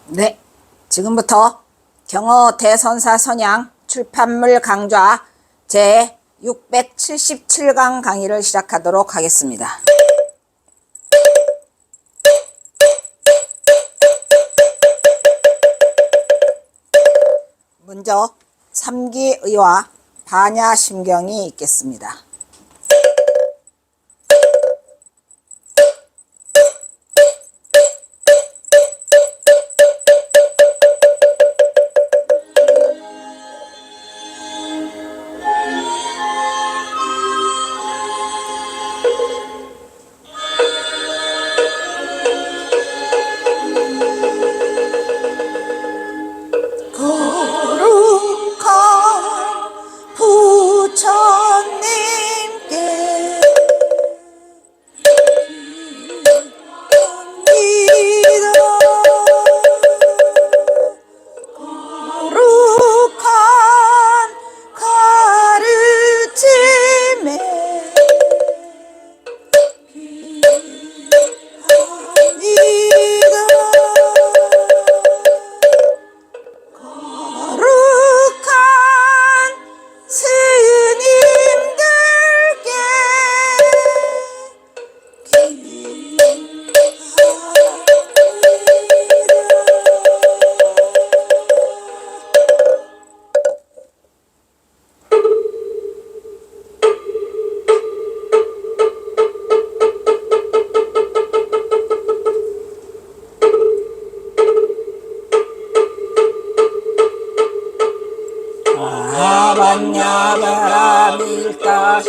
네, 지금부터 경어 대선사 선양 출판물 강좌 제 677강 강의를 시작하도록 하겠습니다. 먼저 삼기의와 반야심경이 있겠습니다. 거룩한 부처님께 기도합니다. 거룩한 가르침에 기도합니다. 거룩한 스님들께 반야바라밀타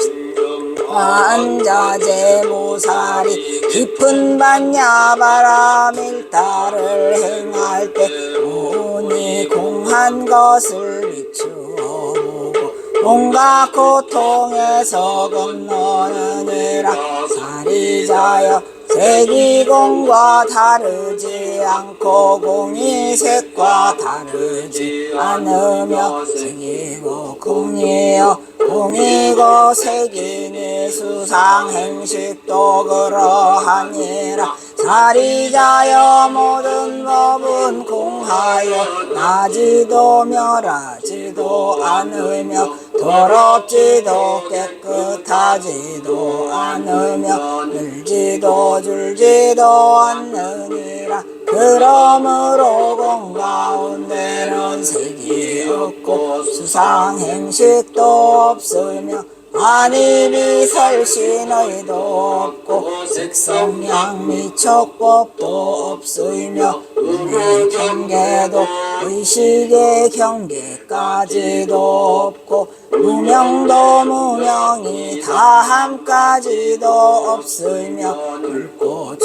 안자제모사리 깊은 반야바라밀타를 행할 때 오니 공한 것을 비추어보고 온갖 고통에서 건너느니라. 사리자여, 색이공과 다르지 않고 공이 색과 다르지 않으며 색이고 공이요 공이고 색이니 수상행식도 그러하니라. 사리자여, 모든 법은 공하여 나지도 멸하지도 않으며 더럽지도 깨끗하지도 않으며 늘지도 줄지도 않느니라. 그러므로 공 가운데는 색이 없고 수상행식도 없으며 안이비설신의도 없고 색성양미촉법도 없으며 눈의 경계도 의식의 경계까지도 없고 무명도 무명이 다함까지도 없으며 늙고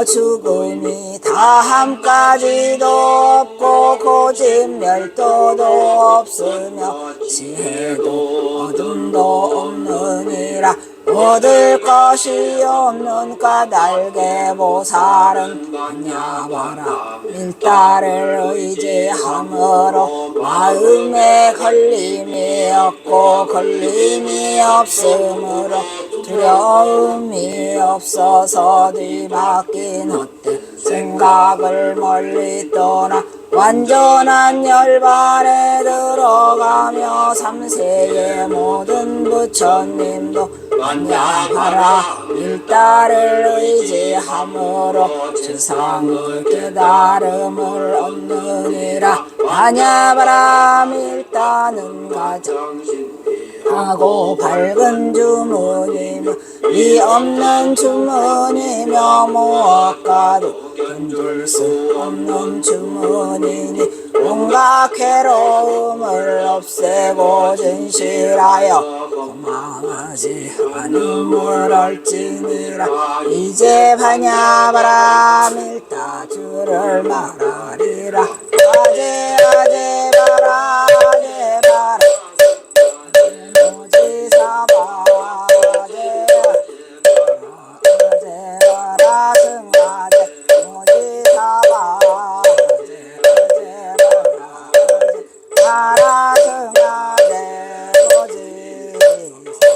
죽음이 다함까지도 없고 고집멸도도 없으며 지혜도 어둠도 없느니라. 얻을 것이 없는 까닭에 보살은 반야바라 밀다를 의지함으로 마음에 걸림이 없고 걸림이 없으므로 두려움이 없어서 뒤바뀐 헛된 생각을 멀리 떠나 완전한 열반에 들어가며 삼세의 모든 부처님도 반야바라 밀다를 의지함으로 주상의 깨달음을 얻느니라. 반야바라 밀다는 가정하고 밝은 주문이며 이 없는 주문이며 무엇과도 견줄 수 없는 주문이니 온갖 괴로움을 없애고 진실하여 도망하지 않음을 알지니라. 이제 반야바라 밀다 주를 말하리라. 아제 바라 아제 바라 모지사바 아제 바라 승아제 모지사바 바라 승아제 모지사바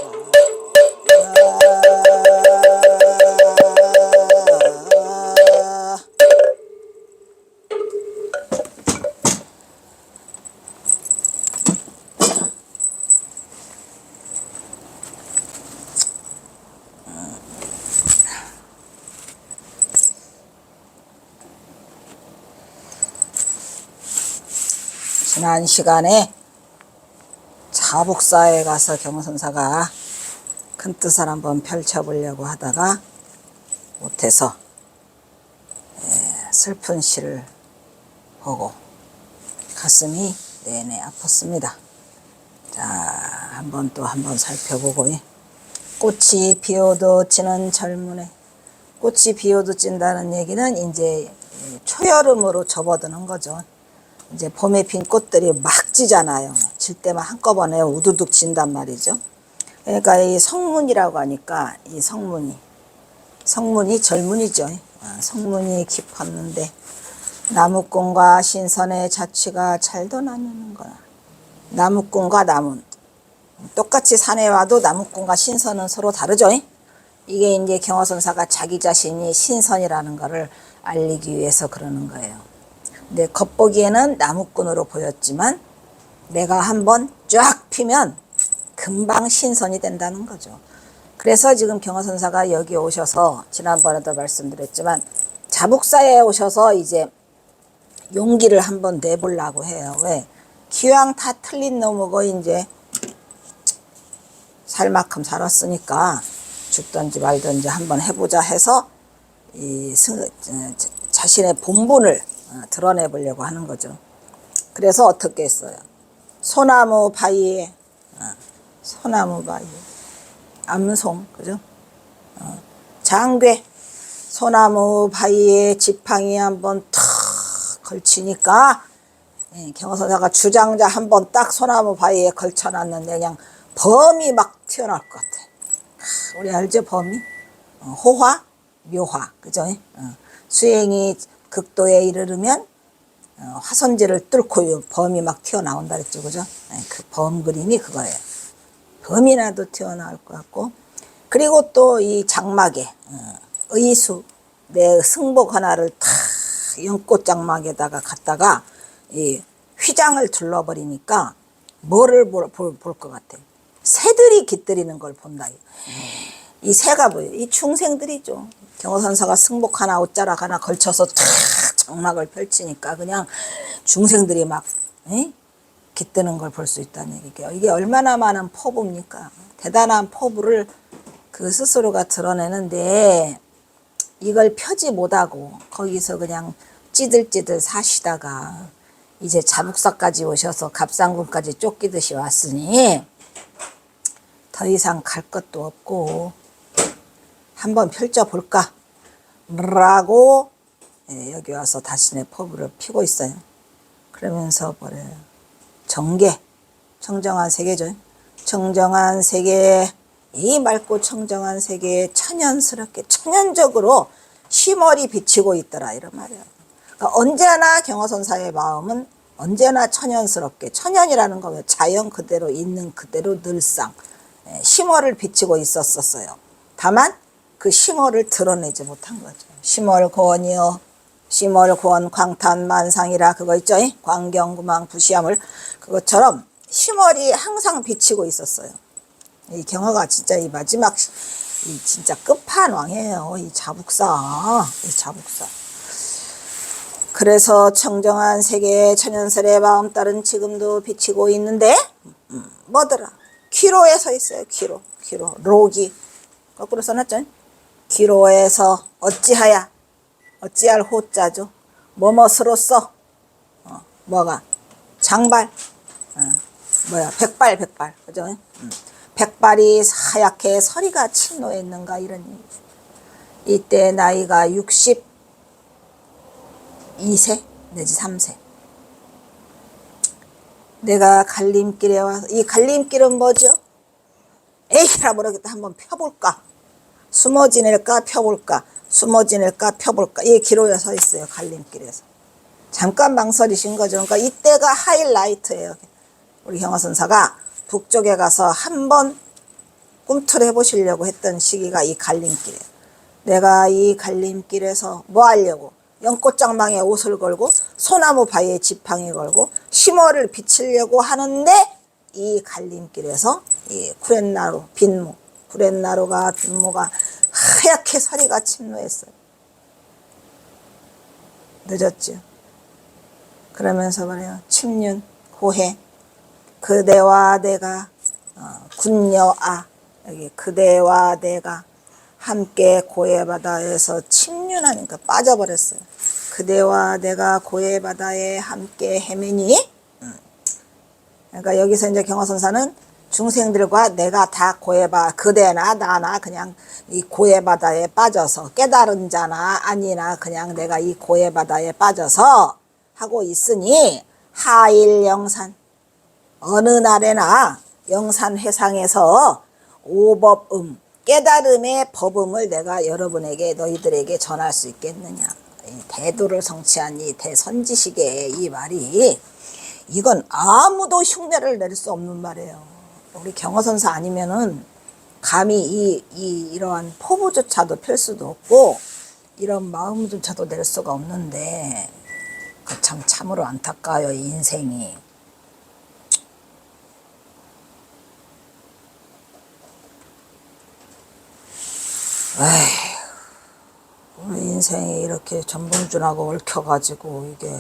지난 시간에 자복사에 가서 경선사가 큰 뜻을 한번 펼쳐보려고 하다가 못해서 슬픈 시를 보고 가슴이 내내 아팠습니다. 자, 한번 살펴보고, 꽃이 피어도 지는 젊은에, 꽃이 피어도 찐다는 얘기는 이제 초여름으로 접어드는 거죠. 이제 봄에 핀 꽃들이 막 지잖아요. 질 때만 한꺼번에 우두둑 진단 말이죠. 그러니까 이 성문이라고 하니까 이 성문이 젊은이죠. 성문이 깊었는데 나무꾼과 신선의 자취가 잘도 나누는 거야. 나무꾼과 나문, 똑같이 산에 와도 나무꾼과 신선은 서로 다르죠. 이게 이제 경화선사가 자기 자신이 신선이라는 거를 알리기 위해서 그러는 거예요. 근데 겉보기에는 나무꾼으로 보였지만 내가 한번 쫙 피면 금방 신선이 된다는 거죠. 그래서 지금 경화선사가 여기 오셔서 지난번에도 말씀드렸지만 자복사에 오셔서 이제 용기를 한번 내보려고 해요. 왜? 기왕 다 틀린 놈이고 이제 살 만큼 살았으니까 죽든지 말든지 한번 해보자 해서 자신의 본분을 드러내 보려고 하는 거죠. 그래서 어떻게 했어요? 소나무 바위에 암송, 그죠? 장괴, 소나무 바위에 지팡이 한번 탁 걸치니까 경화선사가 주장자 한번 딱 소나무 바위에 걸쳐놨는데 그냥 범이 막 튀어나올 것 같아. 우리 알죠? 범이? 호화, 묘화, 그죠? 수행이 극도에 이르르면 화선지를 뚫고 범이 막 튀어나온다 그랬죠, 그죠? 그 범 그림이 그거예요. 범이 나도 튀어나올 것 같고, 그리고 또 이 장막에 의수, 내 승복 하나를 탁 연꽃 장막에다가 갖다가 이 휘장을 둘러버리니까 뭐를 볼 것 같아? 새들이 깃들이는 걸 본다. 이 새가 뭐예요? 이 중생들이죠. 경화선사가 승복 하나 옷자락 하나 걸쳐서 탁 장막을 펼치니까 그냥 중생들이 막 깃드는 걸 볼 수 있다는 얘기예요. 이게 얼마나 많은 포부입니까? 대단한 포부를 그 스스로가 드러내는데 이걸 펴지 못하고 거기서 그냥 찌들찌들 사시다가 이제 자복사까지 오셔서 갑상군까지 쫓기듯이 왔으니 더 이상 갈 것도 없고 한번 펼쳐볼까 라고 여기 와서 자신의 포부를 피고 있어요. 그러면서 뭐래요? 정계, 청정한 세계죠. 청정한 세계, 이 맑고 청정한 세계에 천연스럽게 천연적으로 심월이 비치고 있더라 이런 말이에요. 그러니까 언제나 경화선사의 마음은 언제나 천연스럽게, 천연이라는 거면 자연 그대로 있는 그대로 늘상 심월을 비치고 있었어요. 다만 그 심월을 드러내지 못한 거죠. 심월고원이요, 심월고원 광탄만상이라 그거 있죠. 광경구망 부시함을, 그것처럼 심월이 항상 비치고 있었어요. 이 경화가 진짜 이 마지막 이 진짜 끝판왕이에요. 이 자복사. 그래서 청정한 세계의 천연설의 마음 따른 지금도 비치고 있는데 뭐더라? 기로에 서 있어요. 기로. 로기. 거꾸로 써놨죠? 기로에서 어찌할 호자죠. 뭐뭐스로써 뭐가 장발, 백발, 그죠? 백발이 하얗게 서리가 침노했는가 이런 얘기. 이때 나이가 62세 내지 3세. 내가 갈림길에 와서, 이 갈림길은 뭐죠? 에이라 모르겠다. 한번 펴볼까? 숨어 지낼까 펴볼까? 이 기로에 서 있어요. 갈림길에서. 잠깐 망설이신 거죠. 그러니까 이때가 하이라이트예요. 우리 경화선사가 북쪽에 가서 한번 꿈틀해 보시려고 했던 시기가 이 갈림길이에요. 내가 이 갈림길에서 뭐 하려고? 연꽃장망에 옷을 걸고 소나무 바위에 지팡이 걸고 심월을 비치려고 하는데 이 갈림길에서 이 구렛나루가 빈무가 하얗게 서리가 침노했어요. 늦었죠. 그러면서 말해요. 침륜 고해. 그대와 내가 군녀아, 여기 그대와 내가 함께 고해바다에서 침륜하니까 빠져버렸어요. 그대와 내가 고해바다에 함께 헤매니. 그러니까 여기서 이제 경화선사는 중생들과 내가 다 그대나 나나 그냥 이 고해바다에 빠져서 깨달은 자나 아니나 그냥 내가 이 고해바다에 빠져서 하고 있으니 하일영산, 어느 날에나 영산회상에서 오법음, 깨달음의 법음을 내가 여러분에게 너희들에게 전할 수 있겠느냐. 대도를 성취한 이 대선지식의 이 말이, 이건 아무도 흉내를 낼 수 없는 말이에요. 우리 경허선사 아니면은 감히 이러한 포부조차도 펼 수도 없고 이런 마음조차도 낼 수가 없는데, 참으로 안타까워요, 이 인생이. 우리 인생이 이렇게 전봉준하고 얽혀가지고 이게.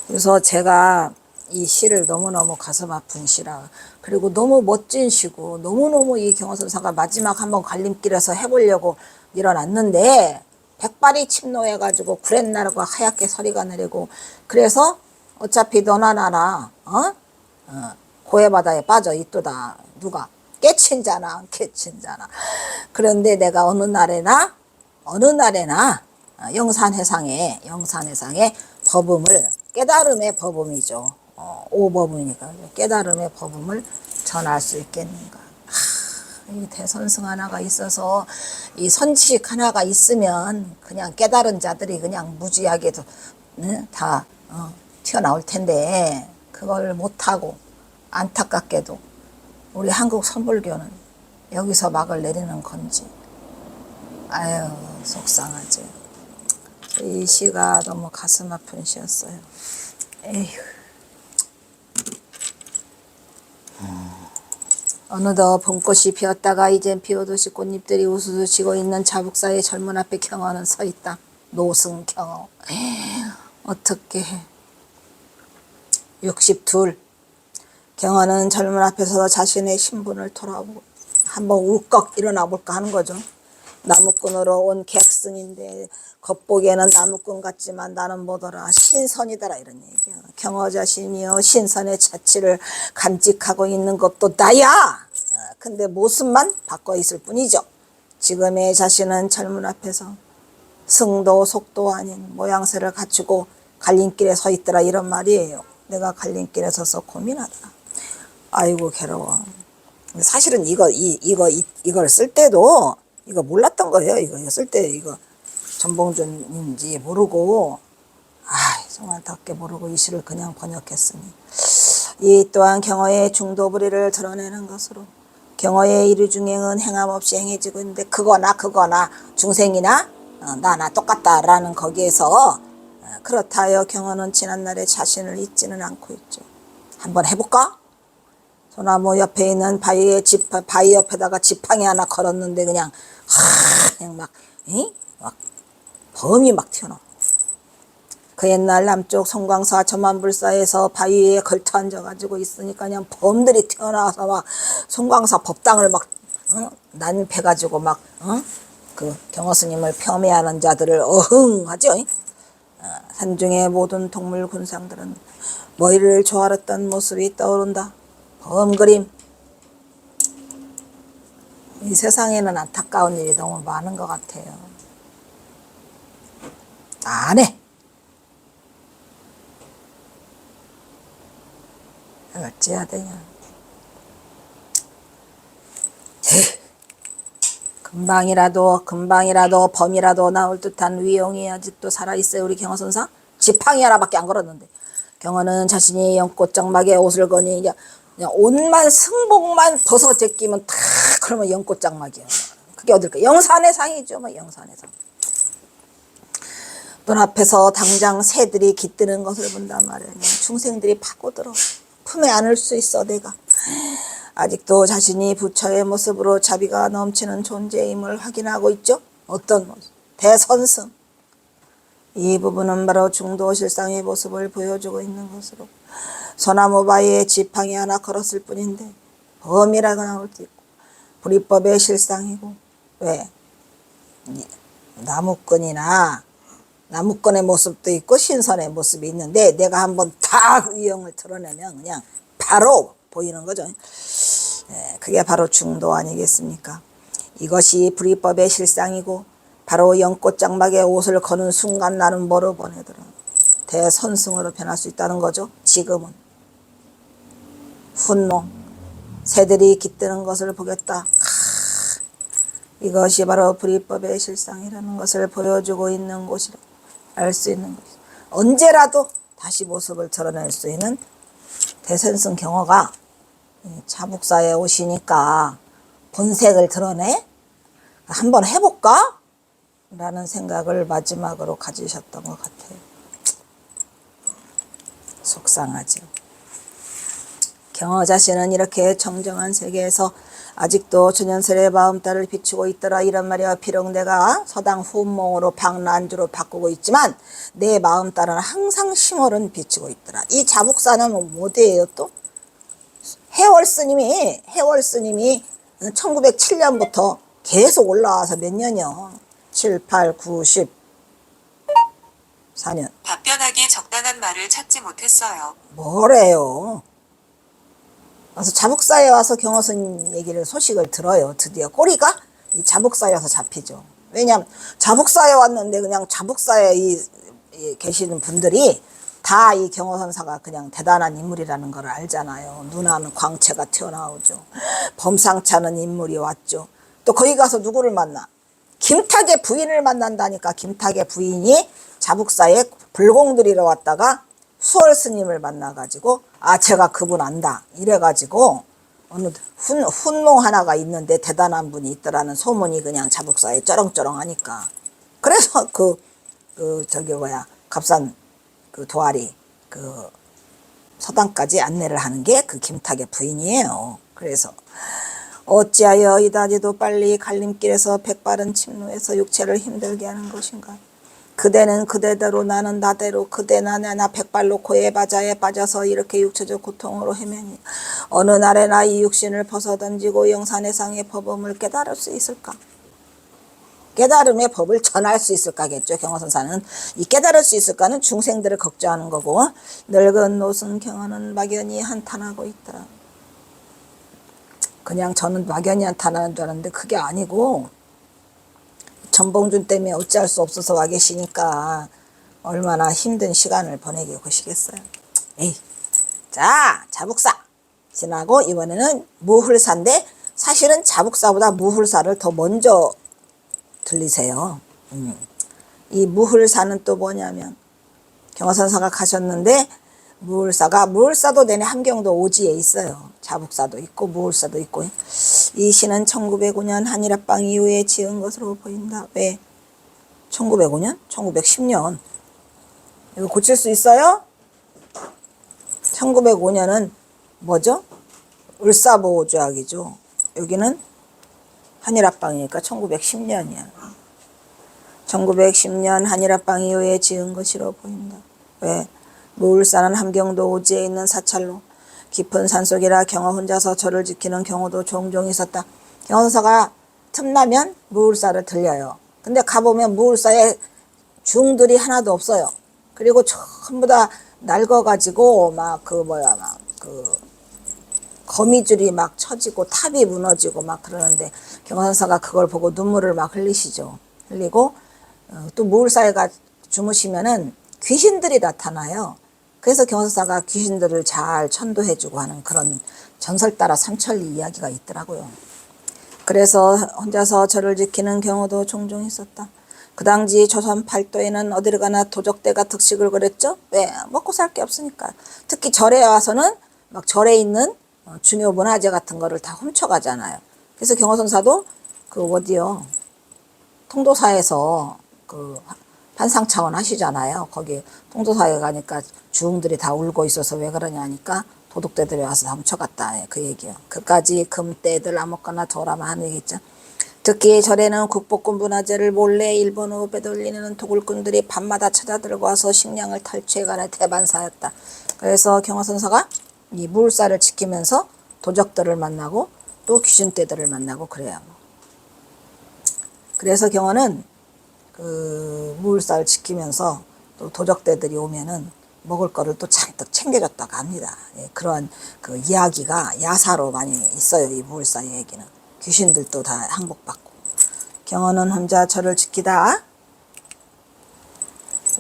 그래서 제가 이 시를 너무너무 가슴 아픈 시라, 그리고 너무 멋진 시고 너무너무 이 경허선사가 마지막 한번 갈림길에서 해보려고 일어났는데 백발이 침노해가지고 구렛나루가 하얗게 서리가 내리고, 그래서 어차피 너나 나나 고해바다에 빠져 있도다. 누가? 깨친 자나 안 깨친 자나. 그런데 내가 어느 날에나 영산회상에 법음을, 깨달음의 법음이죠. 오법이니까 깨달음의 법음을 전할 수 있겠는가. 이 대선승 하나가 있어서, 이 선지식 하나가 있으면 그냥 깨달은 자들이 그냥 무지하게도 다 튀어나올 텐데, 그걸 못하고 안타깝게도 우리 한국 선불교는 여기서 막을 내리는 건지. 아유, 속상하지. 이 시가 너무 가슴 아픈 시였어요. 에휴. 어느덧 봄꽃이 피었다가 이젠 피어도시 꽃잎들이 우수수 지고 있는 자북사의 젊은 앞에 경허는 서 있다. 노승경허. 어떻게 해. 62. 경허는 젊은 앞에서 자신의 신분을 돌아보고 한번 울컥 일어나 볼까 하는 거죠. 나무꾼으로 온 객승인데 겉보기에는 나무꾼 같지만 나는 뭐더라, 신선이더라, 이런 얘기야. 경허 자신이여 신선의 자취를 간직하고 있는 것도 나야. 근데 모습만 바꿔 있을 뿐이죠. 지금의 자신은 젊은 앞에서 승도 속도 아닌 모양새를 갖추고 갈림길에 서 있더라, 이런 말이에요. 내가 갈림길에 서서 고민하다. 아이고 괴로워. 사실은 이걸 쓸 때도 이거 몰랐던 거예요. 이거 쓸 때 이거 전봉준인지 모르고, 정말 답게 모르고 이 시를 그냥 번역했으니, 이 또한 경허의 중도불의를 드러내는 것으로 경허의 이루중행은 행함 없이 행해지고 있는데, 그거나 중생이나 나나 똑같다라는 거기에서 그렇다 하여 경허는 지난날의 자신을 잊지는 않고 있죠. 한번 해볼까? 소나무 옆에 있는 바위 옆에다가 지팡이 하나 걸었는데 그냥 막 범이 막 튀어나와. 그 옛날 남쪽 송광사 저만불사에서 바위에 걸터 앉아가지고 있으니까 그냥 범들이 튀어나와서 막 송광사 법당을 막 난패가지고 막 그 경허스님을 폄훼하는 자들을 어흥하죠. 산중의 모든 동물 군상들은 머리를 조아렸던 모습이 떠오른다. 범그림. 이 세상에는 안타까운 일이 너무 많은 것 같아요. 안 해. 어찌해야 되냐. 금방이라도 범이라도 나올 듯한 위용이 아직도 살아있어요. 우리 경허선사 지팡이 하나밖에 안 걸었는데, 경허는 자신이 연꽃장막에 옷을 거니 그냥 옷만 승복만 벗어 제끼면 다 그러면 연꽃장막이야. 그게 어딜까? 영산의 상이죠. 영산의 상. 눈앞에서 당장 새들이 깃드는 것을 본단 말이야. 중생들이 파고들어 품에 안을 수 있어. 내가 아직도 자신이 부처의 모습으로 자비가 넘치는 존재임을 확인하고 있죠. 어떤 모습? 대선승. 이 부분은 바로 중도실상의 모습을 보여주고 있는 것으로 소나무 바위에 지팡이 하나 걸었을 뿐인데 범이라고 나올 수 있고 불이법의 실상이고 왜? 나무꾼의 모습도 있고 신선의 모습이 있는데 내가 한번 다 위형을 드러내면 그냥 바로 보이는 거죠. 그게 바로 중도 아니겠습니까? 이것이 불이법의 실상이고 바로 연꽃장막에 옷을 거는 순간 나는 뭐로 보내더라? 대선승으로 변할 수 있다는 거죠. 지금은 훈농 새들이 깃드는 것을 보겠다. 이것이 바로 불이법의 실상이라는 것을 보여주고 있는 곳이라 알 수 있는 것이다. 언제라도 다시 모습을 드러낼 수 있는 대선승 경어가 자북사에 오시니까 본색을 드러내? 한번 해볼까? 라는 생각을 마지막으로 가지셨던 것 같아요. 속상하죠. 경어 자신은 이렇게 정정한 세계에서 아직도 천연설의 마음따를 비추고 있더라 이런 말이야. 비록 내가 서당 후몽으로 방란주로 바꾸고 있지만 내 마음따는 항상 심월은 비추고 있더라. 이 자북사는 뭐대예요 또? 해월 스님이 1907년부터 계속 올라와서 몇 년이요? 7, 8, 9, 10 4년. 답변하기 적당한 말을 찾지 못했어요. 뭐래요? 그래서 자북사에 와서 경어선 얘기를 소식을 들어요. 드디어 꼬리가 이 자북사에 와서 잡히죠. 왜냐하면 자북사에 왔는데 그냥 자북사에 이 계시는 분들이 다 이 경어선사가 그냥 대단한 인물이라는 걸 알잖아요. 눈하면 광채가 튀어나오죠. 범상치 않은 인물이 왔죠. 또 거기 가서 누구를 만나? 김탁의 부인을 만난다니까. 김탁의 부인이 자북사에 불공들이러 왔다가 수월 스님을 만나가지고 제가 그분 안다 이래가지고 어느 훈몽 하나가 있는데 대단한 분이 있더라는 소문이 그냥 자북사에 쩌렁쩌렁하니까 그래서 갑산 그 도아리 그 서당까지 안내를 하는 게 그 김탁의 부인이에요. 그래서 어찌하여 이다지도 빨리 갈림길에서 백발은 침노해서 육체를 힘들게 하는 것인가? 그대는 그대대로 나는 나대로 그대나 내나 백발로 고에 바자에 빠져서 이렇게 육체적 고통으로 헤매니 어느 날에나 이 육신을 벗어던지고 영산해상의 법음을 깨달을 수 있을까? 깨달음의 법을 전할 수 있을까겠죠. 경어선사는 이 깨달을 수 있을까는 중생들을 걱정하는 거고 늙은 노승 경어는 막연히 한탄하고 있더라. 그냥 저는 막연히 한탄하는 줄 알았는데 그게 아니고 전봉준 때문에 어찌할 수 없어서 와 계시니까 얼마나 힘든 시간을 보내게 보시겠어요. 자, 자북사 지나고 이번에는 무훌사인데 사실은 자북사보다 무훌사를 더 먼저 들리세요. 이 무훌사는 또 뭐냐면 경어선사가 가셨는데 무hul사도 내내 함경도 오지에 있어요. 자북사도 있고 무hul사도 있고. 이 시는 1905년 한일합방 이후에 지은 것으로 보인다. 왜? 1905년? 1910년. 이거 고칠 수 있어요? 1905년은 뭐죠? 을사보호조약이죠. 여기는 한일합방이니까 1910년이야. 1910년 한일합방 이후에 지은 것으로 보인다. 왜? 무hul사는 함경도 오지에 있는 사찰로 깊은 산속이라 경어 혼자서 절을 지키는 경우도 종종 있었다. 경어선사가 틈나면 무hul사를 들려요. 근데 가보면 무hul사에 중들이 하나도 없어요. 그리고 전부 다 낡아가지고 거미줄이 막 쳐지고 탑이 무너지고 막 그러는데 경어선사가 그걸 보고 눈물을 막 흘리시죠. 흘리고 또 무hul사에 주무시면은 귀신들이 나타나요. 그래서 경어선사가 귀신들을 잘 천도해주고 하는 그런 전설 따라 삼천리 이야기가 있더라고요. 그래서 혼자서 절을 지키는 경우도 종종 있었다. 그 당시 조선 팔도에는 어디를 가나 도적대가 득식을 거렸죠. 왜? 먹고 살 게 없으니까. 특히 절에 와서는 막 절에 있는 중요 문화재 같은 거를 다 훔쳐가잖아요. 그래서 경어선사도 통도사에서 판상차원 하시잖아요. 거기 통도사에 가니까 주웅들이 다 울고 있어서 왜 그러냐 하니까 도둑대들이 와서 다 훔쳐갔다. 그 얘기요. 그까지 금떼들 아무거나 줘라만 하는 얘기 있죠. 특히 절에는 국복군 문화재를 몰래 일본으로 빼돌리는 도굴꾼들이 밤마다 찾아들고 와서 식량을 탈취해가는 대반사였다. 그래서 경화선사가 이 무울사를 지키면서 도적들을 만나고 또 귀신떼들을 만나고 그래요. 그래서 경화는 그 무울사를 지키면서 또 도적떼들이 오면은 먹을 거를 또 잔뜩 챙겨줬다고 합니다. 예, 그런 그 이야기가 야사로 많이 있어요. 이 무울사 얘기는. 귀신들도 다 항복받고. 경화는 혼자 절을 지키다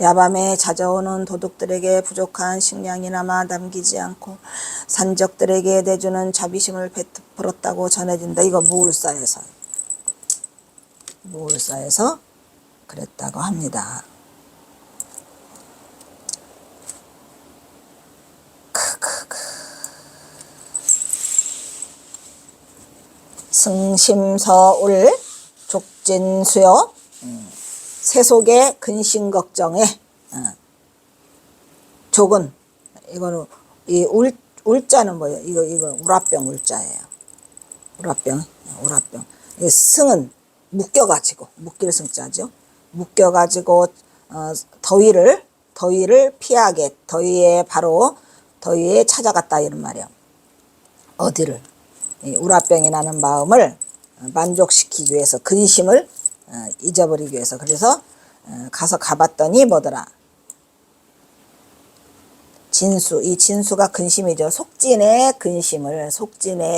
야밤에 찾아오는 도둑들에게 부족한 식량이나마 남기지 않고 산적들에게 내주는 자비심을 베풀었다고 전해진다. 이거 무울사에서 그랬다고 합니다. 승심서울 족진수요 세속의 근심 걱정에 족은 이거는 이 울자는 뭐예요? 이거 우라병 울자예요. 우라병. 이 승은 묶여가지고 묶일 승자죠. 묶여가지고 더위를 피하게 더위에 찾아갔다 이런 말이야. 어디를 우라병이 나는 마음을 만족시키기 위해서 근심을 잊어버리기 위해서 그래서 가봤더니 뭐더라 진수 이 진수가 근심이죠. 속진의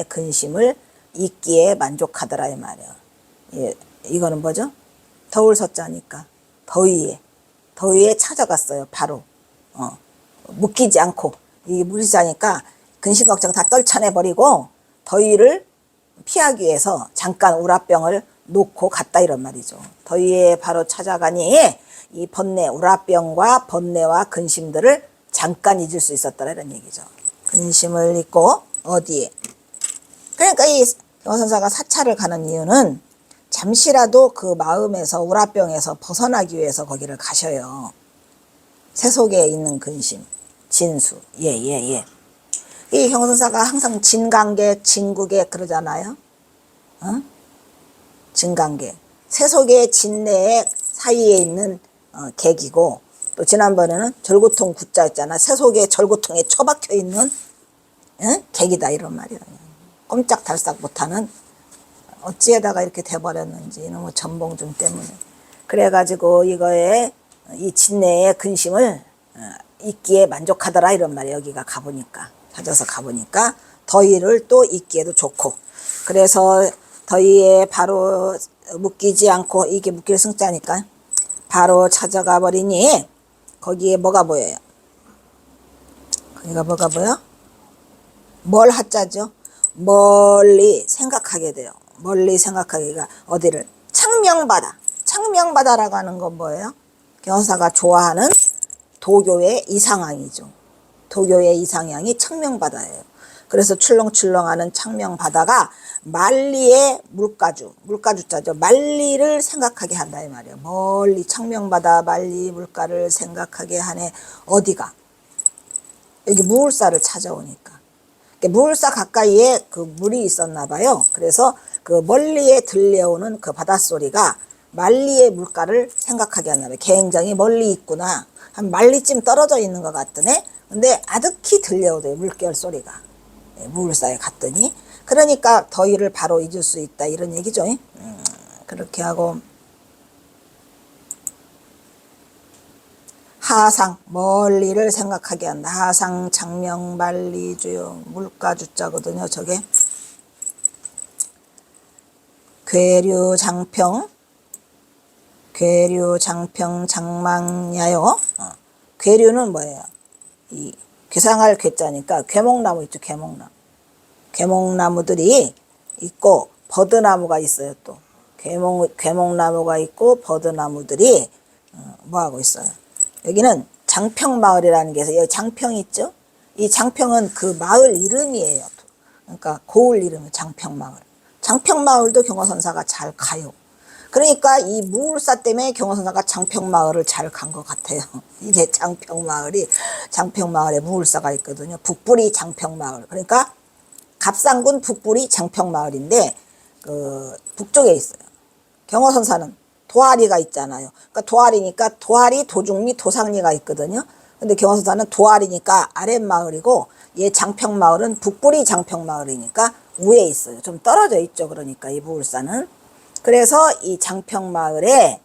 근심을 잊기에 만족하더라 이 말이야. 예, 이거는 뭐죠? 더울 서자니까 더위에 찾아갔어요. 바로 묶이지 않고 이게 무리자니까 근심 걱정 다 떨쳐내버리고 더위를 피하기 위해서 잠깐 우라병을 놓고 갔다 이런 말이죠. 더위에 바로 찾아가니 이 우라병과 번뇌와 근심들을 잠깐 잊을 수 있었다 이런 얘기죠. 근심을 잊고 어디에? 그러니까 이 경화선사가 사찰을 가는 이유는 잠시라도 그 마음에서 우라병에서 벗어나기 위해서 거기를 가셔요. 세속에 있는 근심, 진수. 예. 이 경화선사가 항상 진간계, 진국에 그러잖아요. 진간계. 세속의 진내의 사이에 있는 객이고 또 지난번에는 절구통 구자였잖아. 세속의 절구통에 처박혀 있는 객이다 이런 말이에요. 꼼짝달싹 못하는 어찌에다가 이렇게 돼버렸는지 이놈의 전봉준 때문에. 그래가지고 이거에 이 진내의 근심을 잊기에 만족하더라 이런 말이에요. 여기가 찾아서 가보니까 더위를 또 잊기에도 좋고 그래서 더위에 바로 묶이지 않고 이게 묶일 승자니까 바로 찾아가 버리니 거기에 뭐가 보여요? 거기가 뭐가 보여? 뭘 하자죠? 멀리 생각하게 돼요. 멀리 생각하기가 어디를? 창명바다라고 하는 건 뭐예요? 경화선사가 좋아하는 도교의 이상향이죠. 도교의 이상향이 창명바다예요. 그래서 출렁출렁하는 창명바다가 만리의 물가주자죠. 만리를 생각하게 한다 이 말이에요. 멀리 창명바다 만리 물가를 생각하게 하네. 어디가? 여기 무울사를 찾아오니까. 무울사 가까이에 그 물이 있었나 봐요. 그래서 그 멀리에 들려오는 그 바닷소리가 만리의 물가를 생각하게 하나 봐요. 굉장히 멀리 있구나. 한 만리쯤 떨어져 있는 것 같더네. 근데 아득히 들려오대요. 물결 소리가. 무울사에 갔더니. 그러니까 더위를 바로 잊을 수 있다 이런 얘기죠. 그렇게 하고 하상 멀리를 생각하게 한다. 하상 장명 만리 주요 물가주자거든요. 저게 괴류 장평 장망야요. 괴류는 뭐예요? 이 괴상할 괴자니까 괴목나무 있죠. 괴목나무들이 있고 버드나무가 있어요. 또 괴목나무가 있고 버드나무들이 뭐 하고 있어요? 여기는 장평마을이라는 게 있어요. 여기 장평 있죠? 이 장평은 그 마을 이름이에요. 그러니까 고을 이름은 장평마을. 장평마을도 경화선사가 잘 가요. 그러니까 이 무울사 때문에 경화선사가 장평마을을 잘 간 것 같아요. 이게 장평마을에 무울사가 있거든요. 북부리 장평마을. 그러니까 갑상군 북부리 장평마을인데 그 북쪽에 있어요. 경어선사는 도아리가 있잖아요. 그러니까 도아리니까 도아리, 도중리, 도상리가 있거든요. 근데 경어선사는 도아리니까 아랫마을이고 얘 장평마을은 북구리 장평마을이니까 위에 있어요. 좀 떨어져 있죠. 그러니까 이 무울사는. 그래서 이 장평마을에서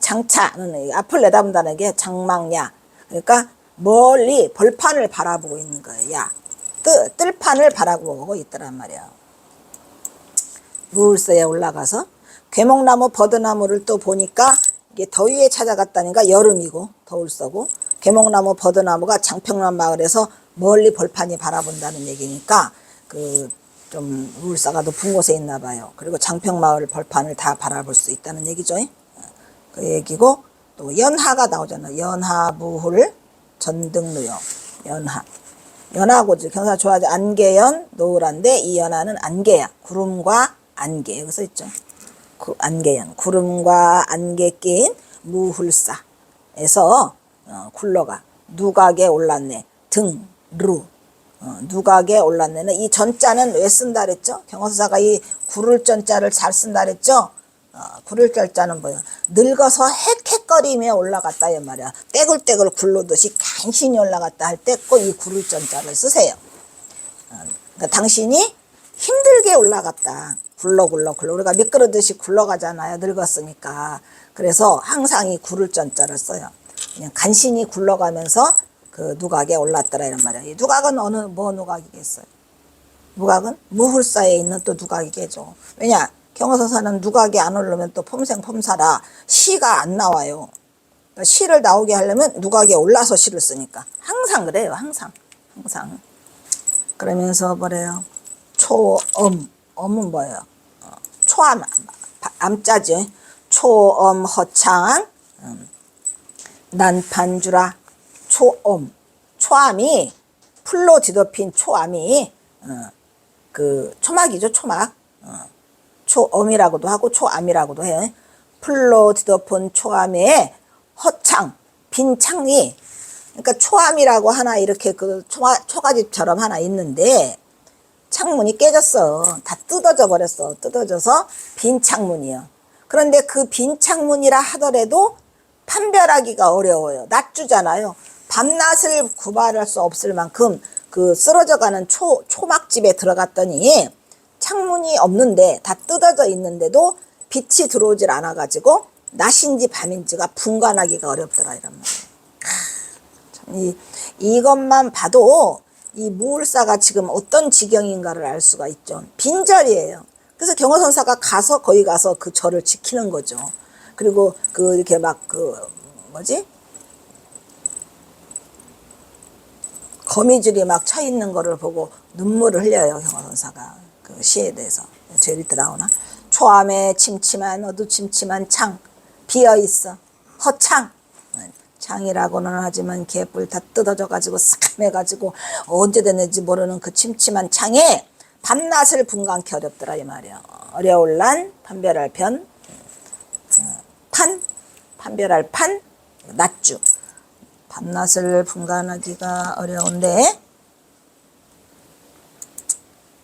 장차는 앞을 내다본다는 게 장망야. 그러니까 멀리 벌판을 바라보고 있는 거예요. 야, 뜰판을 바라보고 있더란 말이야. 무울서에 올라가서 괴목나무 버드나무를 또 보니까 이게 더위에 찾아갔다니까 여름이고 더울서고 괴목나무 버드나무가 장평란 마을에서 멀리 벌판이 바라본다는 얘기니까 그 좀 무울사가 높은 곳에 있나 봐요. 그리고 장평마을 벌판을 다 바라볼 수 있다는 얘기죠. 그 얘기고 또 연하가 나오잖아. 연하 무울 전등루요. 연하고 경사 좋아하죠. 안개연 노을한데 이 연하는 안개야. 구름과 안개 여기 써있죠. 안개연 구름과 안개 낀 무hul사에서 굴러가 누각에 올랐네. 등루 누각에 올랐네는 이 전자는 왜 쓴다 그랬죠? 경어서사가 이 구를 전자를 잘 쓴다 그랬죠? 구를 전자는 뭐야? 늙어서 헥헥거리며 올라갔다 이 말이야. 떼굴떼굴 굴르듯이 간신히 올라갔다 할 때 꼭 이 구를 전자를 쓰세요. 그러니까 당신이 힘들게 올라갔다. 굴러 우리가 미끄러듯이 굴러가잖아요. 늙었으니까. 그래서 항상 이 구를 전자를 써요. 그냥 간신히 굴러가면서 그 누각에 올랐더라 이런 말이야. 이 누각은 뭐 누각이겠어요? 누각은 무hul사에 있는 또 누각이겠죠. 왜냐? 경어서사는 누각에 안 오르면 또 폼생폼사라 시가 안 나와요. 그러니까 시를 나오게 하려면 누각에 올라서 시를 쓰니까. 항상 그래요. 항상. 그러면서 뭐래요? 엄은 뭐예요? 초암, 암자죠. 초엄 허창 난판주라. 초암이 풀로 뒤덮인 초암이 그 초막이죠. 초막. 초엄이라고도 하고 초암이라고도 해. 풀로 뒤덮은 초암에 허창 빈 창이 그러니까 초암이라고 하나 이렇게 그 초가집처럼 하나 있는데 창문이 깨졌어. 다 뜯어져 버렸어. 뜯어져서 빈 창문이요. 그런데 그 빈 창문이라 하더라도 판별하기가 어려워요. 낮주잖아요. 밤낮을 구별할 수 없을 만큼 그 쓰러져가는 초막집에 들어갔더니 창문이 없는데 다 뜯어져 있는데도 빛이 들어오질 않아가지고 낮인지 밤인지가 분간하기가 어렵더라 이런 말이에요. 이것만 봐도 이 무울사가 지금 어떤 지경인가를 알 수가 있죠. 빈절이에요. 그래서 경어선사가 거기 가서 그 절을 지키는 거죠. 그리고 이렇게 막 거미줄이 막 쳐 있는 거를 보고 눈물을 흘려요. 경어선사가 그 시에 대해서. 제일 밑에 나오나? 초암에 침침한 어두침침한 창 비어 있어. 허창. 창이라고는 하지만 개뿔 다 뜯어져 가지고 싹해 가지고 언제 됐는지 모르는 그 침침한 창에 밤낮을 분간케 어렵더라 이 말이야. 어려울 난 판별할 판별할 판 낮주. 밤낮을 분간하기가 어려운데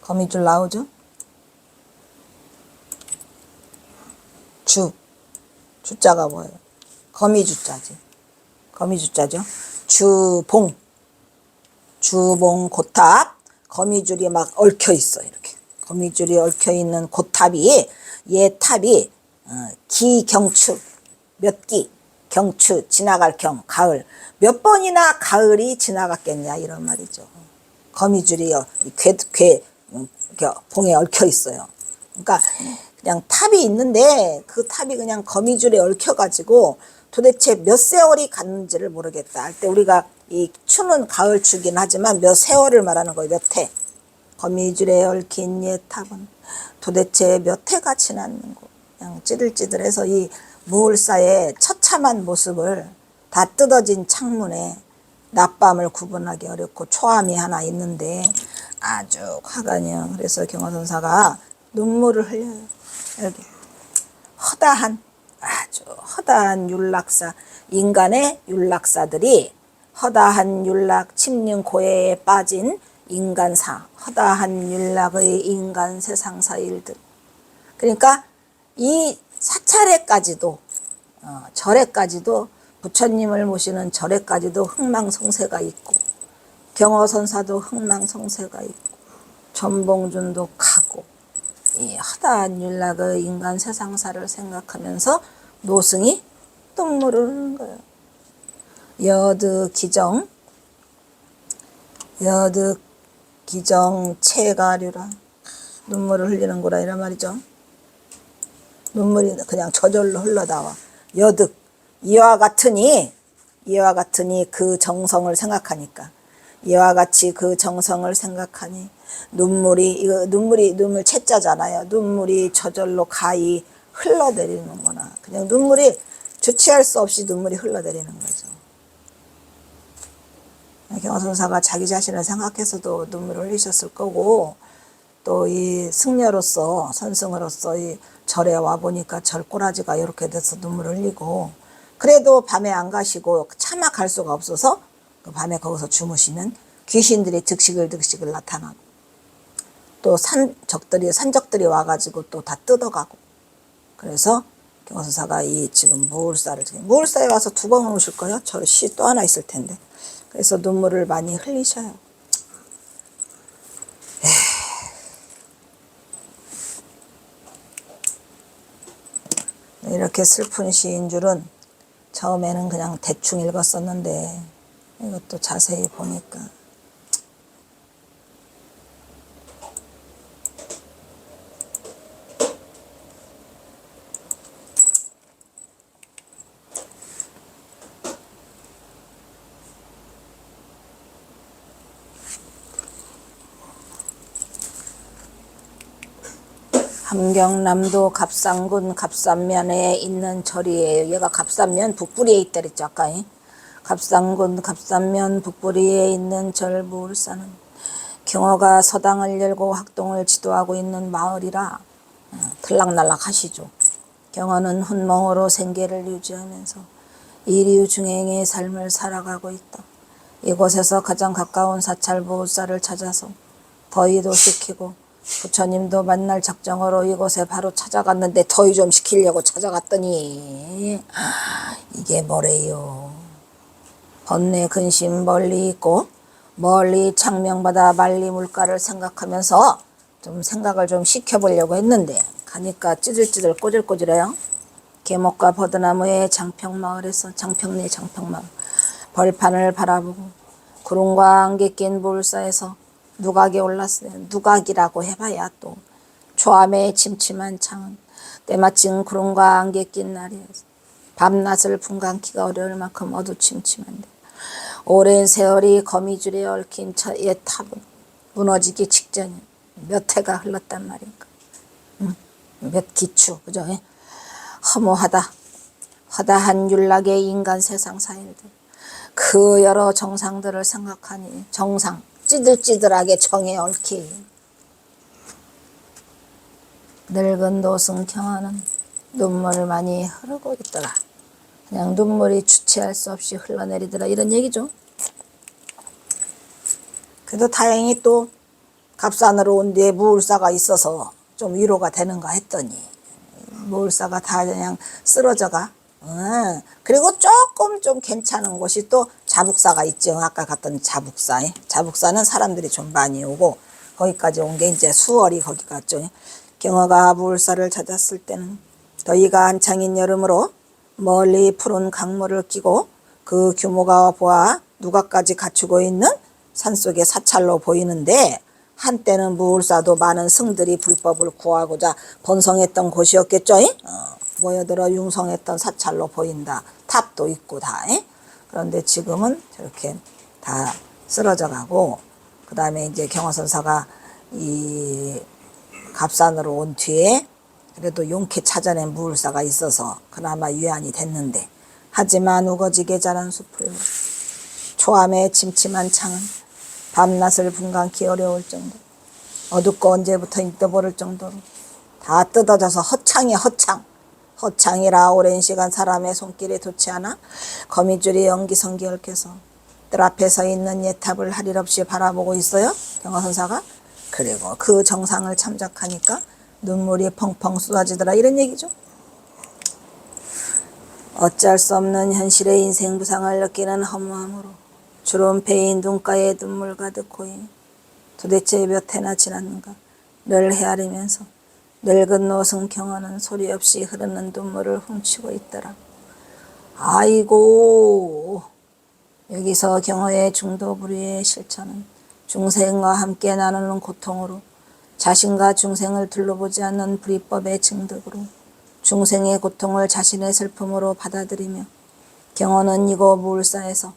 거미줄 나오죠? 주자가 뭐예요? 거미주자죠. 주봉 고탑 거미줄이 막 얽혀 있어 이렇게. 거미줄이 얽혀 있는 고탑이 얘 탑이 기경추 몇 기 경추 지나갈 경 가을 몇 번이나 가을이 지나갔겠냐 이런 말이죠. 거미줄이 봉에 얽혀 있어요. 그러니까 그냥 탑이 있는데 그 탑이 그냥 거미줄에 얽혀 가지고 도대체 몇 세월이 갔는지를 모르겠다 할 때 우리가 이 추는 가을 추긴 하지만 몇 세월을 말하는 거예요. 몇 해. 거미줄에 얽힌 옛 탑은 도대체 몇 해가 지났는고. 그냥 찌들찌들해서 이 무울사의 처참한 모습을 다 뜯어진 창문에 낮밤을 구분하기 어렵고 초암이 하나 있는데 아주 화가녀. 그래서 경어선사가 눈물을 흘려요. 여기 아주 허다한 율락사, 인간의 율락사들이 허다한 율락 침륜 고해에 빠진 인간사, 허다한 율락의 인간 세상사 일들. 그러니까 이 사찰에까지도 절에까지도 부처님을 모시는 절에까지도 흥망성쇠가 있고 경허선사도 흥망성쇠가 있고 전봉준도 가고 이 허다한 율락의 인간 세상사를 생각하면서 노승이 눈물을 흘리는 거예요. 여득기정 체가류라 눈물을 흘리는구나 이란 말이죠. 눈물이 그냥 저절로 흘러나와. 여득 이와 같으니 그 정성을 생각하니까 이와 같이 그 정성을 생각하니 눈물 채자잖아요. 눈물이 저절로 가히 흘러내리는구나. 그냥 눈물이 주체할 수 없이 눈물이 흘러내리는 거죠. 경허선사가 자기 자신을 생각해서도 눈물을 흘리셨을 거고 또 이 승려로서 선승으로서 이 절에 와 보니까 절꼬라지가 이렇게 돼서 눈물을 흘리고 그래도 밤에 안 가시고 차마 갈 수가 없어서 그 밤에 거기서 주무시면 귀신들이 득식을 나타나고 또 산적들이 와가지고 또 다 뜯어가고 그래서 경허선사가 이 지금 무울사에 와서 2번 오실 거예요. 저 시 또 하나 있을 텐데 그래서 눈물을 많이 흘리셔요. 이렇게 슬픈 시인 줄은 처음에는 그냥 대충 읽었었는데 이것도 자세히 보니까 함경남도 갑산군 갑산면에 있는 절이에요. 얘가 갑산면 북부리에 있다 그랬죠 아까. 갑산군 갑산면 북부리에 있는 절 무울사는 경허가 서당을 열고 학동을 지도하고 있는 마을이라 들락날락 하시죠. 경허는 훈멍으로 생계를 유지하면서 이리유중행의 삶을 살아가고 있다. 이곳에서 가장 가까운 사찰 무울사를 찾아서 더위도 식히고 부처님도 만날 작정으로 이곳에 바로 찾아갔는데 더위 좀 식히려고 찾아갔더니 이게 뭐래요. 번뇌 근심 멀리 있고 멀리 창명받아 만리 물가를 생각하면서 좀 생각을 좀 시켜보려고 했는데 가니까 찌들찌들 꼬질꼬질해요. 계목과 버드나무의 장평마을에서 장평내 장평마을 벌판을 바라보고 구름과 안개 낀 무울사에서 누각에 올랐어요. 누각이라고 해봐야 또 초암의 침침한 창은 때마침 구름과 안개 낀 날이어서 밤낮을 분간키가 어려울 만큼 어두침침한데 오랜 세월이 거미줄에 얽힌 옛 탑은 무너지기 직전이야. 몇 해가 흘렀단 말인가. 몇 기추 그죠? 허다한 율락의 인간 세상 사일들 그 여러 정상들을 생각하니 정상 찌들찌들하게 정에 얽히 늙은 노승 경허는 눈물을 많이 흐르고 있더라. 그냥 눈물이 주체할 수 없이 흘러내리더라 이런 얘기죠. 그래도 다행히 또 갑산으로 온 뒤에 무울사가 있어서 좀 위로가 되는가 했더니 무울사가 다 그냥 쓰러져가. 그리고 조금 좀 괜찮은 곳이 또 자북사가 있죠. 아까 갔던 자북사. 자북사는 사람들이 좀 많이 오고 거기까지 온 게 이제 수월이 거기 갔죠. 경허가 무울사를 찾았을 때는 더위가 한창인 여름으로 멀리 푸른 강물을 끼고 그 규모가 보아 누각까지 갖추고 있는 산속의 사찰로 보이는데 한때는 무울사도 많은 승들이 불법을 구하고자 번성했던 곳이었겠죠. 모여들어 융성했던 사찰로 보인다. 탑도 있고 다. 그런데 지금은 저렇게 다 쓰러져 가고 그 다음에 이제 경허선사가 이 갑산으로 온 뒤에 그래도 용케 찾아낸 무울사가 있어서 그나마 위안이 됐는데 하지만 우거지게 자란 숲을 초암의 침침한 창은 밤낮을 분간키 어려울 정도 어둡고 언제부터 잊어버릴 정도로 다 뜯어져서 허창이 허창이라 오랜 시간 사람의 손길에 닿지 않아 거미줄이 연기성기 얽혀서 뜰 앞에 서 있는 예탑을 할 일 없이 바라보고 있어요. 경허선사가. 그리고 그 정상을 참작하니까 눈물이 펑펑 쏟아지더라 이런 얘기죠. 어쩔 수 없는 현실의 인생 부상을 느끼는 허무함으로 주름 패인 눈가에 눈물 가득 고이니 도대체 몇 해나 지났는가 늘 헤아리면서 늙은 노승 경호는 소리 없이 흐르는 눈물을 훔치고 있더라. 아이고, 여기서 경호의 중도부리의 실천은 중생과 함께 나누는 고통으로 자신과 중생을 둘러보지 않는 불이법의 증득으로 중생의 고통을 자신의 슬픔으로 받아들이며 경호는 이곳 무울사에서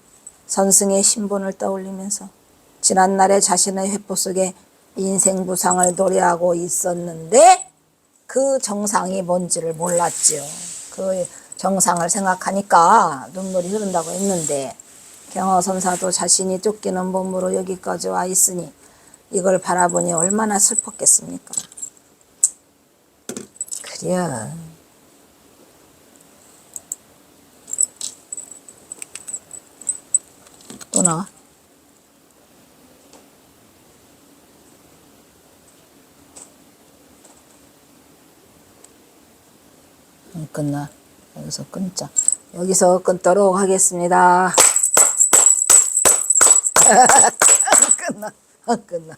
선승의 신본을 떠올리면서 지난날의 자신의 회포 속에 인생 부상을 노래하고 있었는데 그 정상이 뭔지를 몰랐지요. 그 정상을 생각하니까 눈물이 흐른다고 했는데 경허선사도 자신이 쫓기는 몸으로 여기까지 와 있으니 이걸 바라보니 얼마나 슬펐겠습니까. 그래. 또 나와. 끝나. 여기서 끊자. 여기서 끊도록 하겠습니다. 끝나. 끝나.